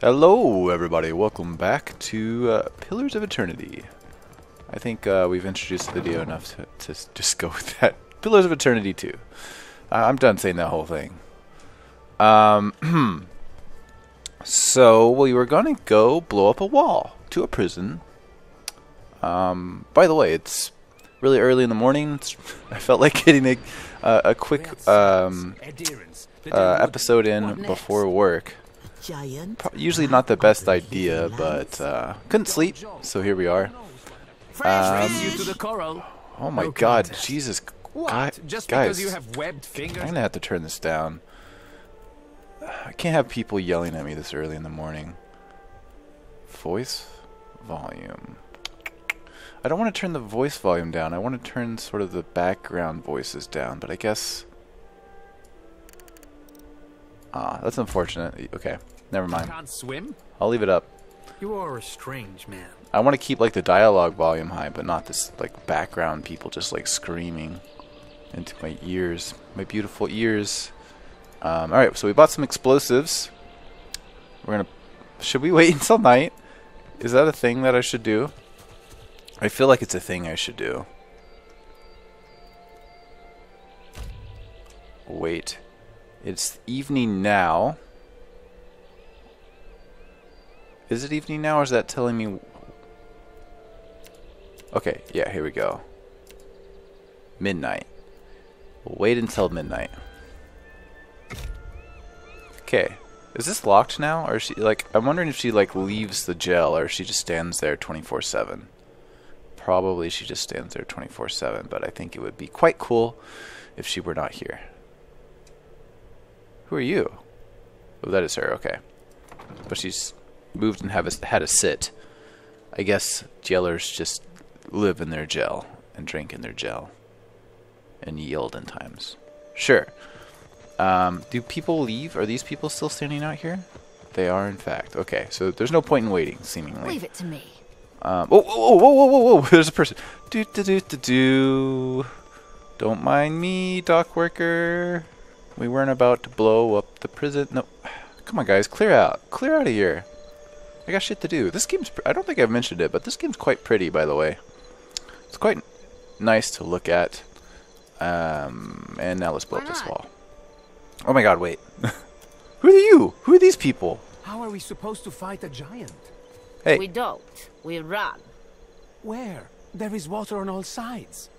Hello everybody, welcome back to Pillars of Eternity. I think we've introduced the video enough to just go with that. Pillars of Eternity 2. I'm done saying that whole thing. So we were going to go blow up a wall to a prison. By the way, it's really early in the morning. I felt like getting a quick episode in before work. Usually not the best idea, but couldn't sleep, so here we are. Oh my god, Jesus. Guys, I'm gonna have to turn this down. I can't have people yelling at me this early in the morning. Voice volume. I don't want to turn the voice volume down. I want to turn sort of the background voices down, but I guess... that's unfortunate. Okay, never mind. Can't swim? I'll leave it up. You are a strange man. I want to keep like the dialogue volume high, but not this like background people just like screaming into my ears, my beautiful ears. All right, so we bought some explosives. Should we wait until night? Is that a thing that I should do? I feel like it's a thing I should do. Wait. It's evening now. Is it evening now, or is that telling me... Okay, yeah, here we go. Midnight. We'll wait until midnight. Okay. Is this locked now? Or is she, like, I'm wondering if she, like, leaves the jail, or if she just stands there 24/7. Probably she just stands there 24/7, but I think it would be quite cool if she were not here. Who are you? Oh, that is her, okay. But she's moved and had a sit. I guess jailers just live in their jail and drink in their jail and yield in times. Sure. Do people leave? Are these people still standing out here? They are, in fact. Okay, so there's no point in waiting, seemingly. Leave it to me. Whoa, there's a person. Don't mind me, dock worker. We weren't about to blow up the prison. No. Come on, guys. Clear out. Clear out of here. I got shit to do. This game's... I don't think I've mentioned it, but this game's quite pretty, by the way. It's quite nice to look at. And now let's blow up this wall. Oh my god, wait. Who are you? Who are these people? How are we supposed to fight a giant? Hey. We don't. We run. Where? There is water on all sides.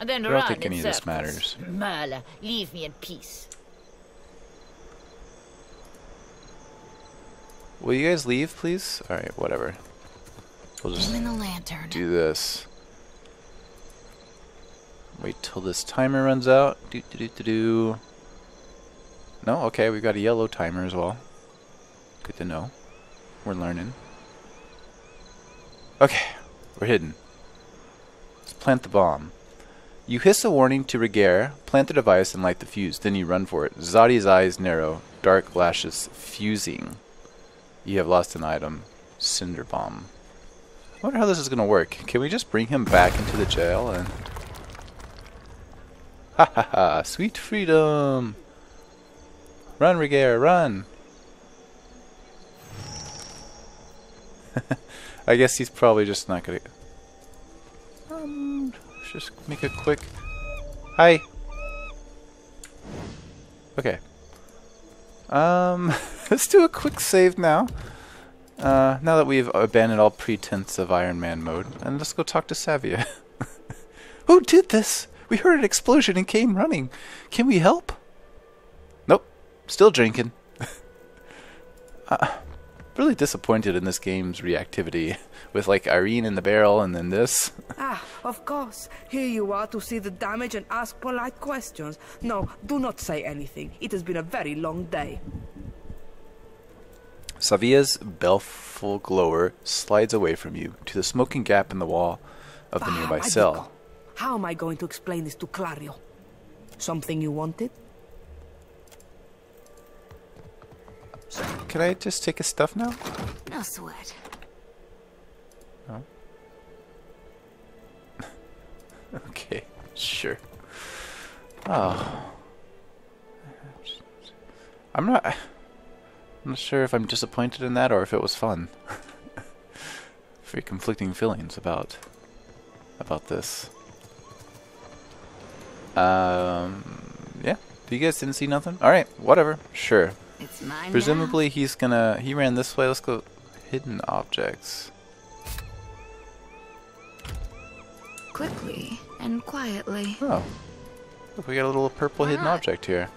And then I run don't think in any of this circles. matters. Merla, leave me in peace. Will you guys leave, please? Alright, whatever. We'll just Aim in the lantern. do this. Wait till this timer runs out. No? Okay, we've got a yellow timer as well. Good to know. We're learning. Okay, we're hidden. Let's plant the bomb. You hiss a warning to Regair, plant the device, and light the fuse. Then you run for it. Zadi's eyes narrow, dark lashes fusing. You have lost an item. Cinder bomb. I wonder how this is going to work. Can we just bring him back into the jail and... Ha ha ha! Sweet freedom! Run, Regair, run! I guess he's probably just not going to... Just make a quick... Hi! Okay. Let's do a quick save now. Now that we've abandoned all pretense of Iron Man mode. And let's go talk to Savia. Who did this? We heard an explosion and came running. Can we help? Nope. Still drinking. Really disappointed in this game's reactivity. With like Irene in the barrel and then this. Ah, of course. Here you are to see the damage and ask polite questions. No, do not say anything. It has been a very long day. Savia's baleful glower slides away from you to the smoking gap in the wall of the nearby cell. How am I going to explain this to Clario? Something you wanted? Can I just take his stuff now? No sweat. Oh. Okay, sure. Oh. I'm not... I'm not sure if I'm disappointed in that or if it was fun. Very conflicting feelings about this. Yeah. You guys didn't see nothing? Alright, whatever. Sure. It's mine Presumably he ran this way. Let's go hidden objects. now. Quickly and quietly. Oh. Look, we got a little purple hidden object here.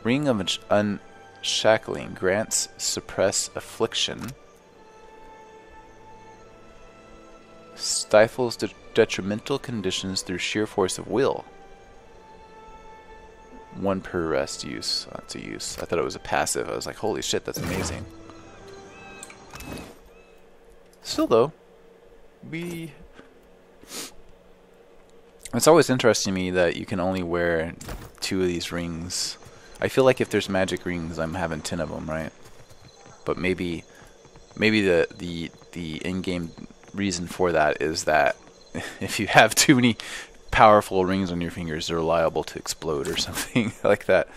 Ring of Unshackling grants suppress affliction. Stifles detrimental conditions through sheer force of will. 1 per rest use. That's a use. I thought it was a passive. I was like, holy shit, that's amazing. Still though, it's always interesting to me that you can only wear 2 of these rings. I feel like if there's magic rings, I'm having 10 of them, right? But maybe the in-game reason for that is that if you have too many powerful rings on your fingers, they're liable to explode or something like that.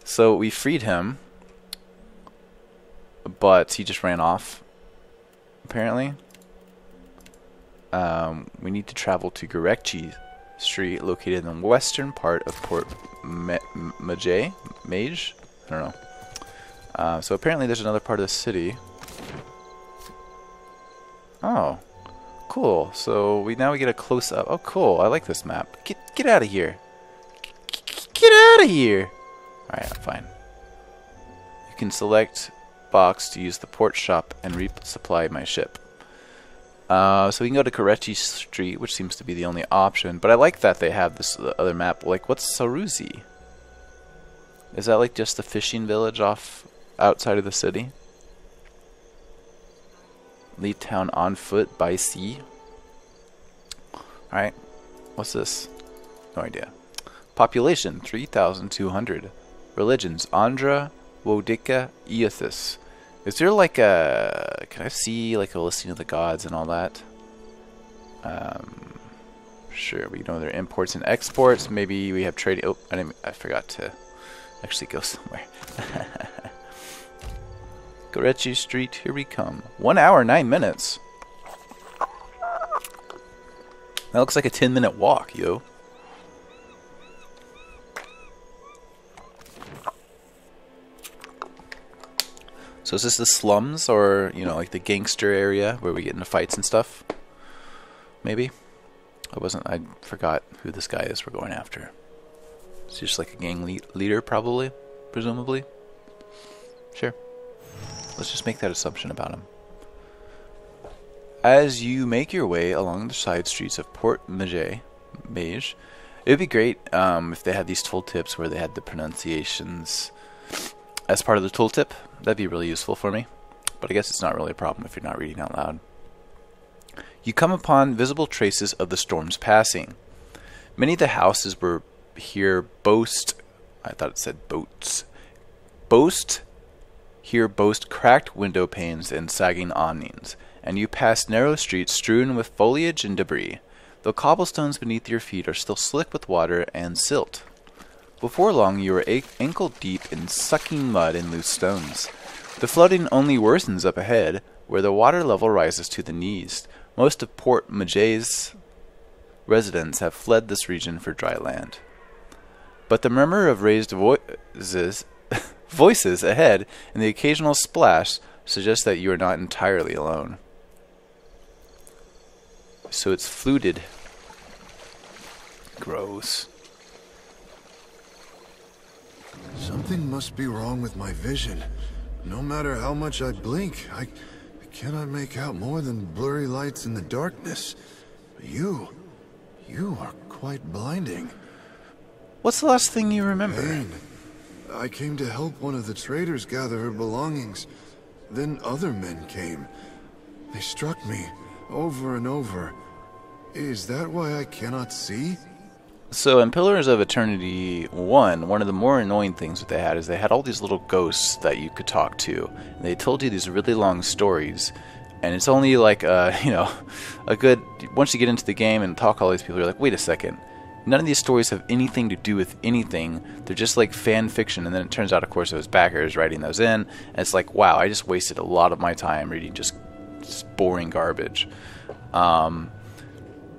So we freed him, but he just ran off, apparently. We need to travel to Gorekchi Street, located in the western part of Port Mage? I don't know. So apparently there's another part of the city. Oh, cool. So now we get a close up. Oh, cool. I like this map. Get out of here. Get out of here. All right, fine. You can select box to use the port shop and resupply my ship. So we can go to Gorekchi Street, which seems to be the only option. But I like that they have this other map. Like, what's Saruzi? Is that like just a fishing village outside of the city? Leave town on foot by sea. Alright. What's this? No idea. Population 3,200. Religions Andhra, Wodika, Eothis. Is there like a... Can I see like a listing of the gods and all that? Sure, we know their imports and exports. Maybe we have trading... Oh, I forgot to actually go somewhere. Gorekchi Street, here we come. 1 hour, 9 minutes. That looks like a 10-minute walk, yo. So is this the slums, or, you know, like the gangster area where we get into fights and stuff? Maybe? I forgot who this guy is we're going after. Is he just like a gang leader, probably? Presumably? Sure. Let's just make that assumption about him. As you make your way along the side streets of Port Mage, it would be great if they had these tooltips where they had the pronunciations as part of the tooltip. That'd be really useful for me. But I guess it's not really a problem if you're not reading out loud. You come upon visible traces of the storm's passing. Many of the houses were here boast... I thought it said boats. Here boast cracked window panes and sagging awnings, and you pass narrow streets strewn with foliage and debris. The cobblestones beneath your feet are still slick with water and silt. Before long, you are ankle-deep in sucking mud and loose stones. The flooding only worsens up ahead, where the water level rises to the knees. Most of Port Mage's residents have fled this region for dry land. But the murmur of raised voices ahead and the occasional splash suggests that you are not entirely alone. So it's fluted. Gross. Something must be wrong with my vision. No matter how much I blink, I cannot make out more than blurry lights in the darkness. You are quite blinding. What's the last thing you remember? Pain. I came to help one of the traders gather her belongings. Then other men came. They struck me over and over. Is that why I cannot see? So in Pillars of Eternity 1, one of the more annoying things that they had is they had all these little ghosts that you could talk to. And they told you these really long stories. And it's only like, a good... Once you get into the game and talk to all these people, you're like, wait a second. None of these stories have anything to do with anything. They're just like fan fiction. And then it turns out, of course, it was backers writing those in. And it's like, wow, I just wasted a lot of my time reading just boring garbage. And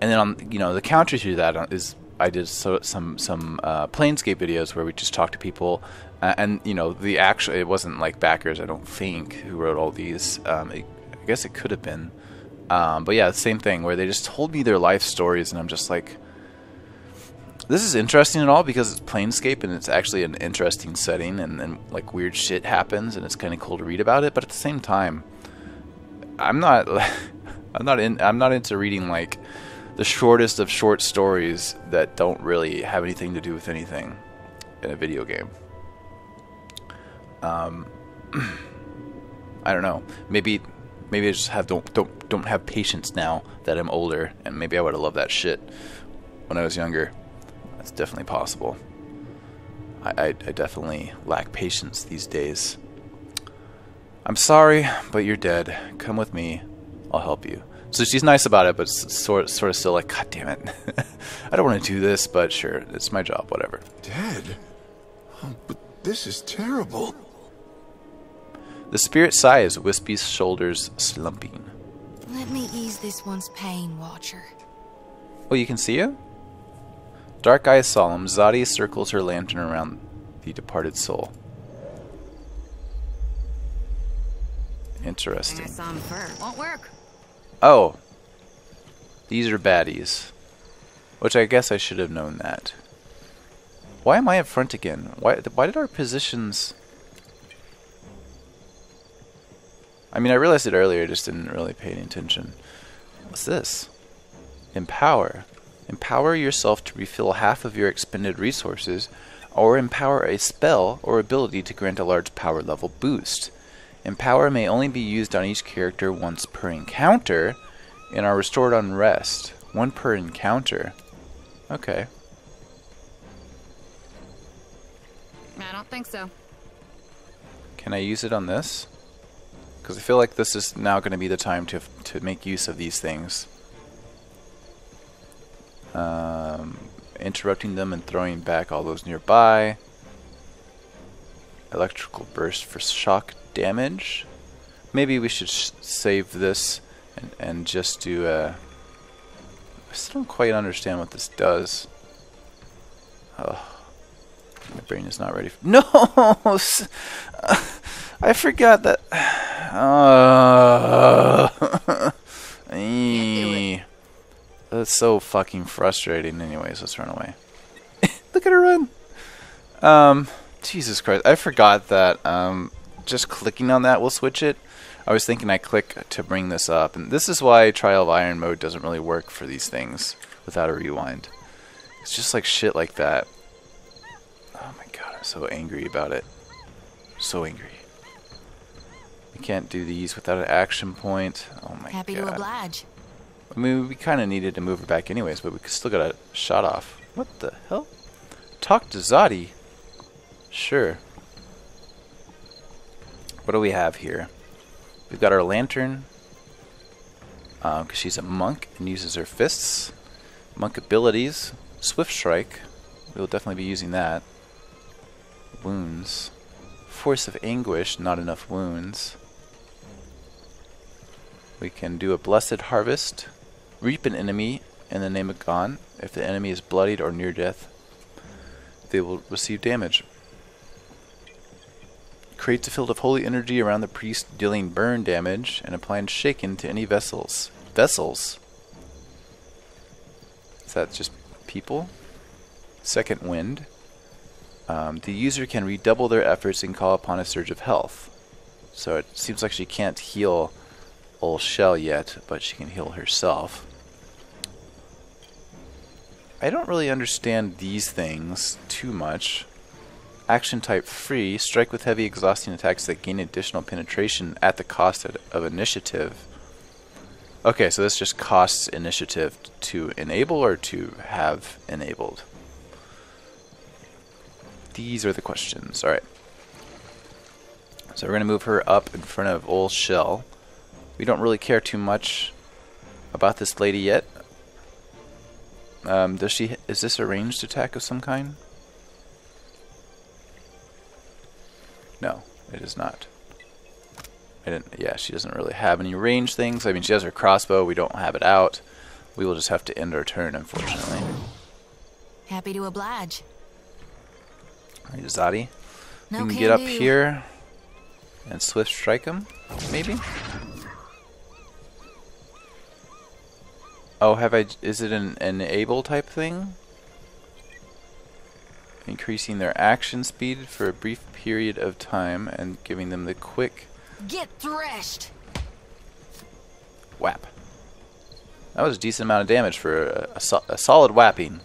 then on, the counter to that is I did some Planescape videos where we just talked to people, and it wasn't like backers, I don't think, who wrote all these. I guess it could have been, but yeah, the same thing where they just told me their life stories, and I'm just like, this is interesting and all because it's Planescape and it's actually an interesting setting, and like weird shit happens, and it's kind of cool to read about it. But at the same time, I'm not into reading like the shortest of short stories that don't really have anything to do with anything in a video game. I don't know. Maybe I just don't have patience now that I'm older, and maybe I would have loved that shit when I was younger. That's definitely possible. I definitely lack patience these days. I'm sorry, but you're dead. Come with me. I'll help you. So she's nice about it, but sort of still like, God damn it. I don't want to do this, but sure, it's my job, whatever. Dead? Oh, but this is terrible. The spirit sighs, Wispy's shoulders slumping. Let me ease this one's pain, Watcher. Oh, you can see it? Dark eyes solemn, Zadi circles her lantern around the departed soul. Interesting. I saw him fur. Won't work. Oh. These are baddies. Which I guess I should have known that. Why am I up front again? Why did our positions... I mean, I realized it earlier, I just didn't really pay any attention. What's this? Empower. Empower yourself to refill half of your expended resources, or empower a spell or ability to grant a large power level boost. Empower may only be used on each character once per encounter, and are restored on rest. One per encounter. Okay. I don't think so. Can I use it on this? Because I feel like this is now going to be the time to make use of these things. Interrupting them and throwing back all those nearby. Electrical burst for shock damage. Maybe we should save this and just do I still don't quite understand what this does. Oh, my brain is not ready. No! I forgot that. That's so fucking frustrating. Anyways, let's run away. Look at her run. Jesus Christ. I forgot that just clicking on that will switch it. I was thinking I click to bring this up. And this is why Trial of Iron mode doesn't really work for these things without a rewind. It's just like shit like that. Oh my god, I'm so angry about it. So angry. We can't do these without an action point. Oh my god. Happy to oblige. I mean, we kind of needed to move her back anyways, but we still got a shot off. What the hell? Talk to Zadi. Sure. What do we have here? We've got our lantern. Because she's a monk and uses her fists. Monk abilities. Swift strike. We'll definitely be using that. Wounds. Force of anguish. Not enough wounds. We can do a blessed harvest. Reap an enemy in the name of God. If the enemy is bloodied or near death, they will receive damage. Creates a field of holy energy around the priest, dealing burn damage and applying shaken to any vessels. Vessels? Is that just people? Second wind. The user can redouble their efforts and call upon a surge of health. So it seems like she can't heal old Shell yet, but she can heal herself. I don't really understand these things too much. Action type free, strike with heavy exhausting attacks that gain additional penetration at the cost of initiative. Okay, so this just costs initiative to enable or to have enabled. These are the questions. Alright. So we're going to move her up in front of old Shell. We don't really care too much about this lady yet. Does she? Is this a ranged attack of some kind? No, it is not. Yeah, she doesn't really have any range things. I mean, she has her crossbow. We don't have it out. We will just have to end our turn, unfortunately. Happy to oblige. Alright, Zadi. No We can can get up do. here and swift strike him, maybe? Oh, is it an enable type thing? Increasing their action speed for a brief period of time and giving them the quick Get threshed. whap. That was a decent amount of damage for a solid whapping,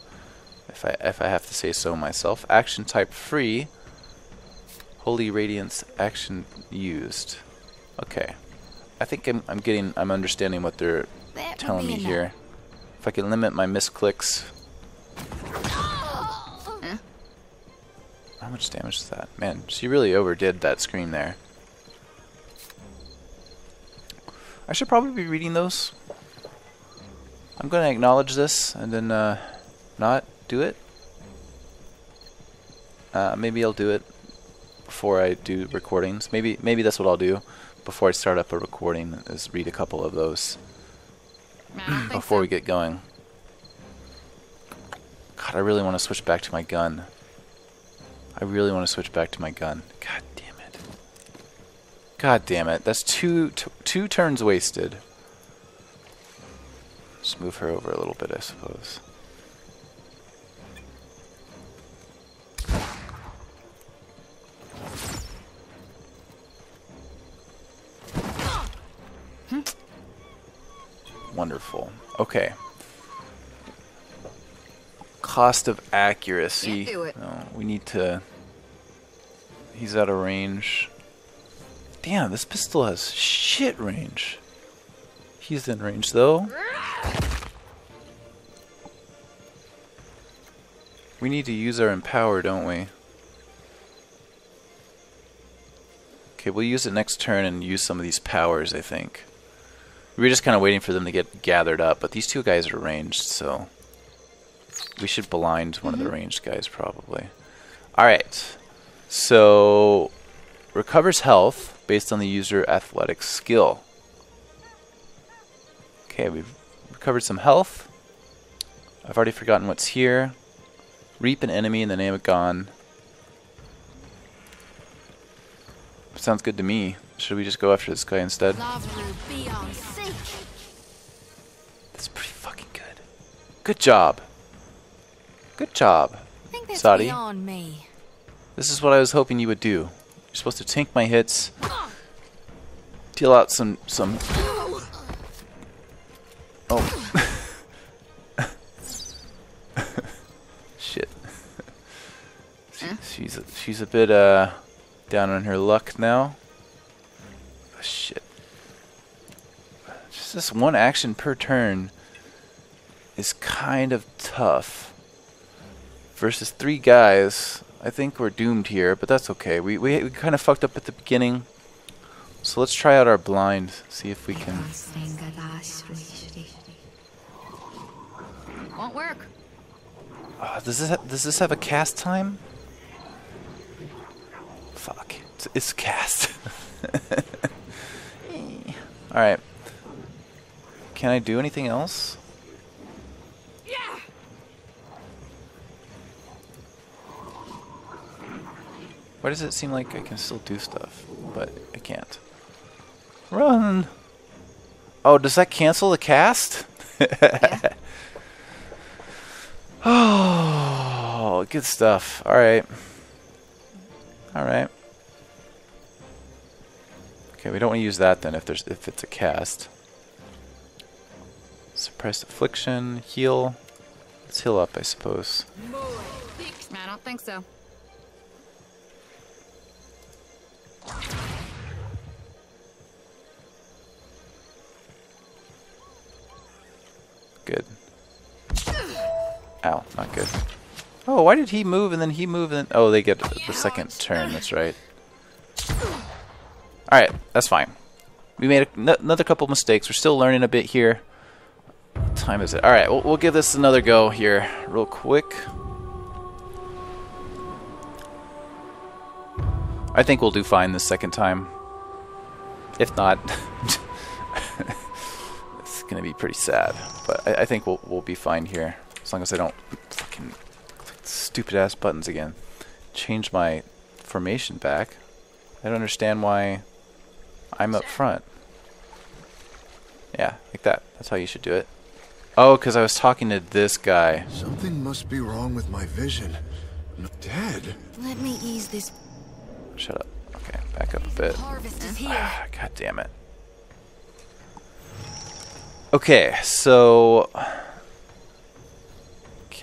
if I have to say so myself. Action type free. Holy Radiance action used. Okay. I think I'm understanding what they're That telling would me be here. If I can limit my misclicks. Huh? How much damage is that? Man, she really overdid that scream there. I should probably be reading those. I'm going to acknowledge this and then not do it. Maybe I'll do it before I do recordings. Maybe that's what I'll do before I start up a recording, is read a couple of those I don't think before so. we get going. God, I really want to switch back to my gun. I really want to switch back to my gun. God damn it. God damn it. That's two turns wasted. Just move her over a little bit, I suppose. Wonderful. Okay. Cost of accuracy. Can't do it. No, we need to... He's out of range. Damn, this pistol has shit range. He's in range, though. We need to use our empower, don't we? Okay, we'll use it next turn and use some of these powers, I think. We were just kind of waiting for them to get gathered up, but these two guys are ranged, so we should blind one of the ranged guys, probably. Alright, so recovers health based on the user athletics skill. Okay, we've recovered some health. I've already forgotten what's here. Reap an enemy in the name of God. Sounds good to me. Should we just go after this guy instead? Love will be on seek. That's pretty fucking good. Good job. Good job. I think that's Sadi. beyond me. This is what I was hoping you would do. You're supposed to tank my hits. Deal out some Oh. Shit. She's a bit down on her luck now. Oh, shit. Just this one action per turn is kind of tough. Versus 3 guys, I think we're doomed here, but that's okay. We kind of fucked up at the beginning. So let's try out our blind, see if we can... Won't work. does this have a cast time? Fuck. It's cast. Alright. Can I do anything else? Yeah. Why does it seem like I can still do stuff, but I can't? Run! Oh, does that cancel the cast? Yeah. Oh, good stuff. Alright. Alright. Okay, we don't want to use that then if it's a cast. Suppress affliction, heal. Let's heal up, I suppose. I don't think so. Good. Ow, not good. Oh, why did he move and then he move and then... Oh, they get the second turn, that's right. Alright, that's fine. We made another couple mistakes. We're still learning a bit here. What time is it? Alright, we'll give this another go here real quick. I think we'll do fine this second time. If not, it's gonna be pretty sad. But I think we'll be fine here. As long as I don't fucking click stupid ass buttons again. Change my formation back. I don't understand why I'm up front. Yeah, like that. That's how you should do it. Oh, because I was talking to this guy. Something must be wrong with my vision. Dead? Let me ease this. Shut up. Okay, back up a bit. Harvest is here. God damn it. Okay, so...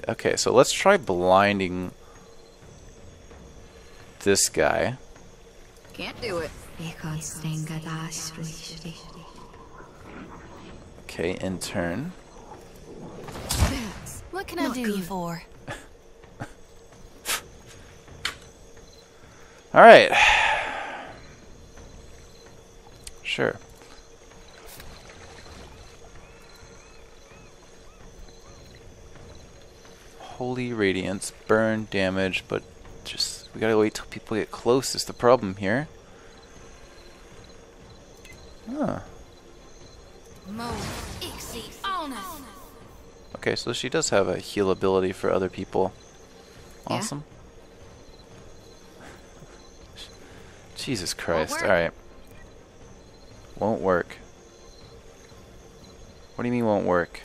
Okay, so let's try blinding this guy. Can't do it. Okay, in turn. What can I do you for? Alright. Sure. Holy radiance, burn, damage, but just we gotta wait till people get close is the problem here. Huh. Okay, so she does have a heal ability for other people. Awesome. Yeah. Jesus Christ. Alright. Won't work. What do you mean won't work?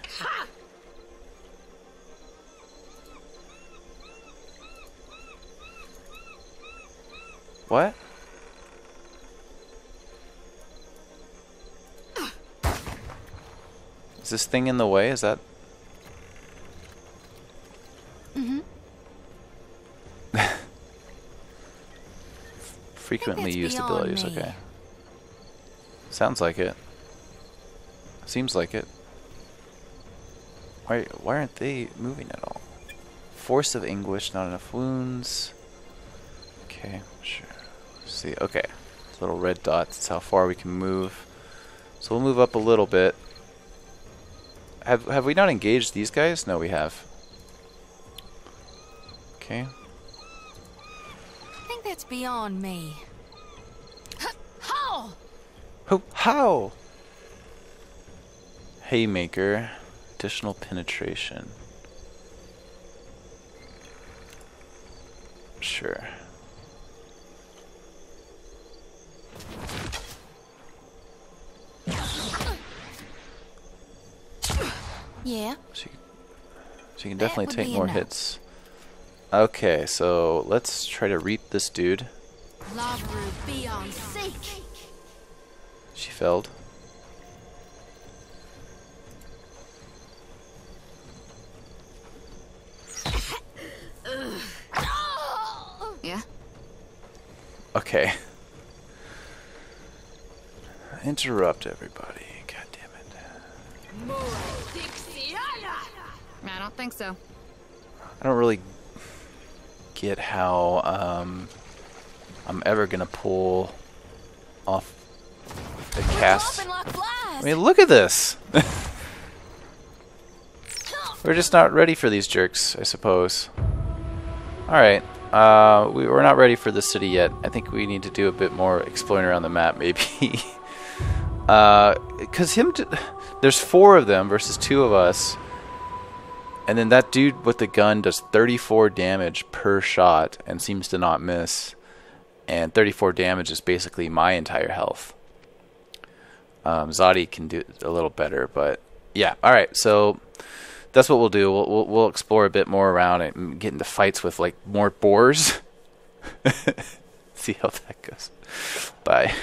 What? Is this thing in the way? Is that... Frequently used abilities, okay. Sounds like it. Seems like it. Why aren't they moving at all? Force of anguish, not enough wounds. Okay, sure. Let's see, okay. Little red dots, that's how far we can move. So we'll move up a little bit. Have we not engaged these guys? No, we have. Okay. I think that's beyond me. How? How? Haymaker. Additional penetration. Sure. Yeah. She can definitely take more hits. Okay, so let's try to reap this dude. She failed. Yeah. Okay. Interrupt everybody. God damn it. I don't think so. I don't really get how I'm ever gonna pull off the cast. I mean, look at this. We're just not ready for these jerks, I suppose. Alright, we're not ready for the city yet. I think we need to do a bit more exploring around the map, maybe. Because there's 4 of them versus 2 of us. And then that dude with the gun does 34 damage per shot and seems to not miss. And 34 damage is basically my entire health. Zadi can do a little better, but yeah. Alright, so that's what we'll do. We'll explore a bit more around it and get into fights with like more boars. See how that goes. Bye.